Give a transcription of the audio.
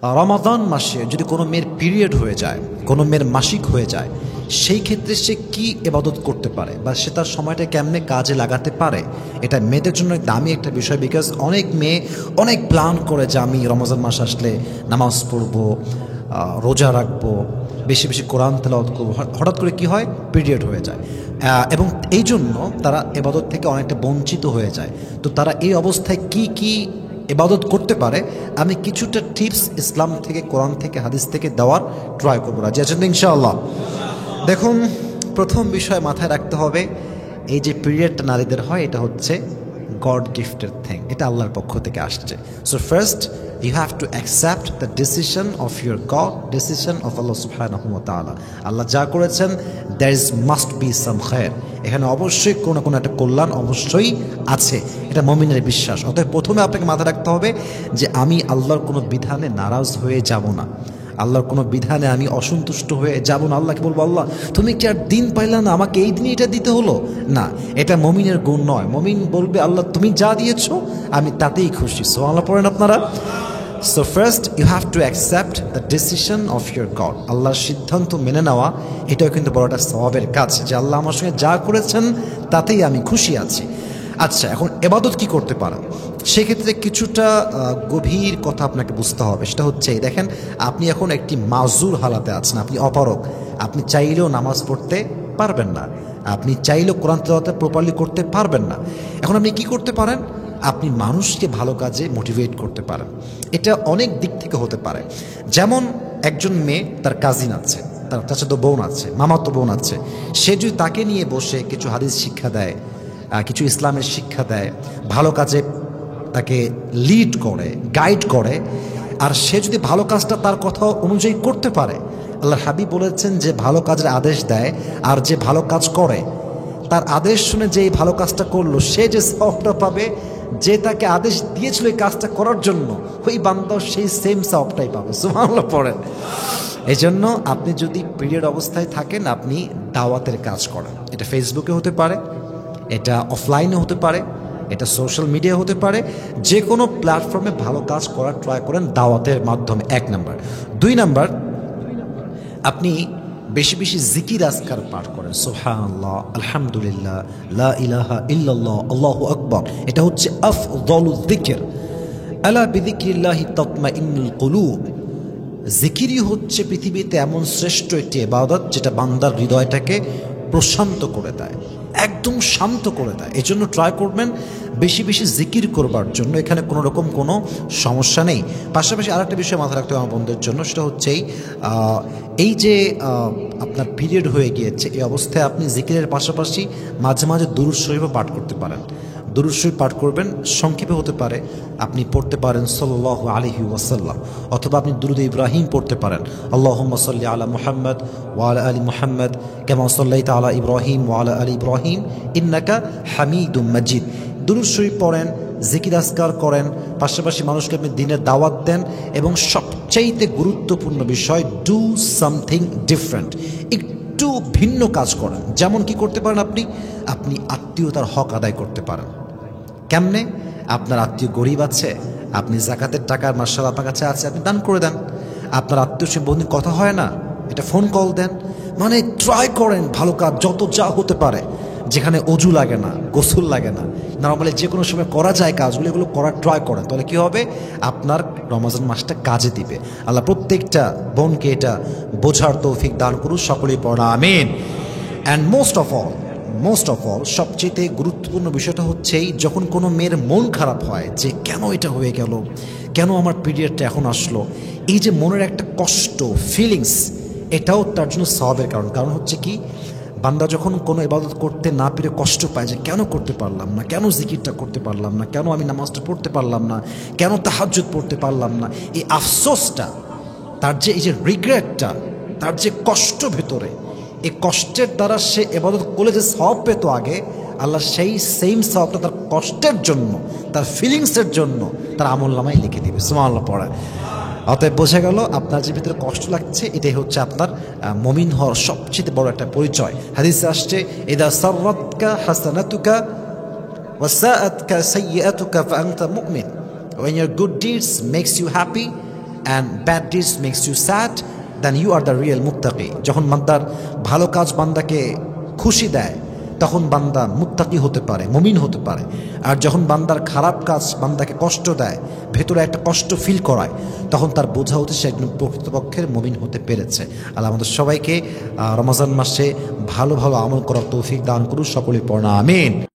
রমাদান মাসে যদি কোনো মেয়ের পিরিয়ড হয়ে যায়, কোনো মেয়ের মাসিক হয়ে যায়, সেই ক্ষেত্রে সে কি ইবাদত করতে পারে বা সে তার সময়টা কেমনে কাজে লাগাতে পারে, এটা মেয়েদের জন্য দামি একটা বিষয়। বিকজ অনেক মেয়ে অনেক প্ল্যান করে যে আমি রমজান মাস আসলে নামাজ পড়বো, রোজা রাখবো, বেশি বেশি কোরআন তেলাওয়াত করবো। হঠাৎ করে কি হয়, পিরিয়ড হয়ে যায় এবং এই জন্য তারা ইবাদত থেকে অনেকটা বঞ্চিত হয়ে যায়। তো তারা এই অবস্থায় কি কি ইবাদত করতে পারে, আমি কিছুটা টিপস ইসলাম থেকে, কোরআন থেকে, হাদিস থেকে দেওয়ার ট্রাই করবো। রাজি আছেন ইনশাআল্লাহ? দেখুন, প্রথম বিষয় মাথায় রাখতে হবে, এই যে পিরিয়ডটা নারীদের হয় এটা হচ্ছে গড গিফটেড থিং, এটা আল্লাহর পক্ষ থেকে আসছে। So first you have to accept the decision of your God, decision of আল্লাহ সুবহানাহু ওয়া তাআলা। আল্লাহ যা করেছেন, there is must be some খায়র, এখানে অবশ্যই কোনো না কোনো একটা কল্যাণ অবশ্যই আছে, এটা মুমিনের বিশ্বাস। অতএব প্রথমে আপনাকে মাথায় রাখতে হবে যে আমি আল্লাহর কোনো বিধানে নারাজ হয়ে যাব না, আল্লাহর কোনো বিধানে আমি অসন্তুষ্ট হয়ে যাব না। আল্লাহকে বলবো, আল্লাহ তুমি কি আর দিন পাইলা না, আমাকে এই দিনই এটা দিতে হলো না, এটা মুমিনের গুণ নয়। মুমিন বলবে, আল্লাহ তুমি যা দিয়েছো আমি তাতেই খুশি। সুবহানাল্লাহ পড়েন আপনারা। So first you have to accept the decision of your God, আল্লাহর সিদ্ধান্ত মেনে নেওয়া, এটাও কিন্তু বড় একটা সওয়াবের কাজ, যে আল্লাহ আমার সঙ্গে যা করেছেন তাতেই আমি খুশি আছি। আচ্ছা, এখন ইবাদত কি করতে পারেন, সেক্ষেত্রে কিছুটা গভীর কথা আপনাকে বুঝতে হবে। সেটা হচ্ছে, দেখেন আপনি এখন একটি মাজুর হালাতে আছেন, আপনি অপারগ, আপনি চাইলেও নামাজ পড়তে পারবেন না, আপনি চাইলেও কোরআন তেলাওয়াত প্রপারলি করতে পারবেন না। এখন আপনি কি করতে পারেন, আপনি মানুষকে ভালো কাজে মোটিভেট করতে পারেন। এটা অনেক দিক থেকে হতে পারে। যেমন একজন মেয়ে, তার কাজিন আছে, তার চাচাতো বোন আছে, মামাতো বোন আছে, সে যদি তাকে নিয়ে বসে কিছু হাদিস শিক্ষা দেয়, কিছু ইসলামের শিক্ষা দেয়, ভালো কাজে তাকে লিড করে, গাইড করে, আর সে যদি ভালো কাজটা তার কথা অনুযায়ী করতে পারে, আল্লাহর হাবিব বলেছেন যে ভালো কাজের আদেশ দেয় আর যে ভালো কাজ করে, তার আদেশ শুনে যে এই ভালো কাজটা করলো, সে যে সওয়াবটা পাবে, যে তাকে আদেশ দিয়েছিল এই কাজটা করার জন্য, ওই বান্দাও সেই সেম সওয়াবটাই পাবে। সুবহানাল্লাহ পড়েন। এই জন্য আপনি যদি পিরিয়ড অবস্থায় থাকেন, আপনি দাওয়াতের কাজ করেন। এটা ফেসবুকে হতে পারে, এটা অফলাইনে হতে পারে, এটা সোশ্যাল মিডিয়া হতে পারে, যে কোনো প্ল্যাটফর্মে ভালো কাজ করার ট্রাই করেন দাওয়াতের মাধ্যমে, 1 নাম্বার। 2 নাম্বার, আপনি বেশি বেশি জিকির আজকার পাঠ করেন, সুবহানাল্লাহ, আলহামদুলিল্লাহ, লা ইলাহা ইল্লাল্লাহ, আল্লাহু আকবার। এটা হচ্ছে আফদালুয যিকর, আলা বিযিকরিল্লাহি তাতমাইন্নুল কুলুব। জিকিরই হচ্ছে পৃথিবীতে এমন শ্রেষ্ঠ একটি ইবাদত যেটা বান্দার হৃদয়টাকে প্রশান্ত করে দেয়, একদম শান্ত করে দেয়। এই জন্য ট্রাই করবেন বেশি বেশি জিকির করবার জন্য, এখানে কোনো রকম কোনো সমস্যা নেই। পাশাপাশি আরেকটা বিষয় মাথায় রাখতে হবে আমার বন্ধুদের জন্য, সেটা হচ্ছে এই যে আপনার পিরিয়ড হয়ে গিয়েছে, এই অবস্থায় আপনি জিকিরের পাশাপাশি মাঝে মাঝে দুরূদ শরীফও পাঠ করতে পারেন। দুরূদ শরীফ পাঠ করবেন, সংক্ষেপে হতে পারে, আপনি পড়তে পারেন সাল্লাল্লাহু আলাইহি ওয়াসাল্লাম, অথবা আপনি দুরূদ ইব্রাহিম পড়তে পারেন, আল্লাহুম্মা সাল্লি আলা মুহাম্মদ ওয়া আলা আলি মুহাম্মদ কামা সাল্লাইতা আলা ইব্রাহিম ওয়া আলা আলি ইব্রাহিম ইন্নাকা হামিদুম মাজিদ। দুরূদ শরীফ পড়েন, জিকির আজকার করেন, পাশাপাশি মানুষকে আপনি দিনের দাওয়াত দেন, এবং সবচাইতে গুরুত্বপূর্ণ বিষয়, ডু সামথিং ডিফারেন্ট, একটু ভিন্ন কাজ করেন। যেমন কি করতে পারেন, আপনি আত্মীয়তার হক আদায় করতে পারেন। কেমনে? আপনার আত্মীয় গরিব আছে, আপনি যাকাতের টাকার মাশাআল্লাহ আপনার কাছে আছে, আপনি দান করে দেন। আপনার আত্মীয় সে বন্ধু কথা হয় না, এটা ফোন কল দেন। মানে ট্রাই করেন ভালো কাজ যত যা হতে পারে, যেখানে অজু লাগে না, গোসল লাগে না, নরমালি যে কোনো সময় করা যায় কাজগুলো, এগুলো করার ট্রাই করেন। তাহলে কী হবে, আপনার রমজান মাসটা কাজে দিবে। আল্লাহ প্রত্যেকটা বোনকে এটা বোঝার তৌফিক দান করুন, সকলেই পড়া আমিন। অ্যান্ড মোস্ট অফ অল সবচেয়ে গুরুত্বপূর্ণ বিষয়টা হচ্ছেই, যখন কোনো মেয়ের মন খারাপ হয় যে কেন এটা হয়ে গেল, কেন আমার পিরিয়ডটা এখন আসলো, এই যে মনের একটা কষ্ট, ফিলিংস, এটাও তার জন্য সওয়াবের কারণ হচ্ছে কি, বান্দা যখন কোনো ইবাদত করতে না পেরে কষ্ট পায় যে কেন করতে পারলাম না, কেন জিকিরটা করতে পারলাম না, কেন আমি নামাজটা পড়তে পারলাম না, কেন তাহাজ্জুদ পড়তে পারলাম না, এই আফসোসটা, তার যে এই যে রিগ্রেটটা, তার যে কষ্ট ভেতরে, এই কষ্টের দ্বারা সে ইবাদত করলে যে সওয়াব পেত আগে, আল্লাহ সেই সেম সওয়াবটা তার কষ্টের জন্য, তার ফিলিংসের জন্য তার আমলনামায় লিখে দিবে। সুবহানাল্লাহ পড়ে। অতএব বোঝা গেল, আপনার যে ভিতরে কষ্ট লাগছে, এটাই হচ্ছে আপনার মুমিন হওয়ার সবচেয়ে বড় একটা পরিচয়। হাদিসে আসছে, ইদা সাররাতকা হাসানাতুকা ওয়া সাআতকা সাইয়্যাতুকা ফাআনতা মুমিন। When your good deeds makes you happy and bad deeds makes you sad, then you are the real মুত্তাকি। যখন বান্দার ভালো কাজ বান্দাকে খুশি দেয় তখন বান্দা মুত্তাকি হতে পারে, মুমিন হতে পারে। আর যখন বান্দার খারাপ কাজ বান্দাকে কষ্ট দেয়, ভেতরে একটা কষ্ট ফিল করায়, তখন তার বোঝা হতে সে একজন প্রকৃতপক্ষের মুমিন হতে পেরেছে। আল্লাহ আমাদের সবাইকে রমজান মাসে ভালো ভালো আমল করার তৌফিক দান করুন, সকলে পড়না আমিন।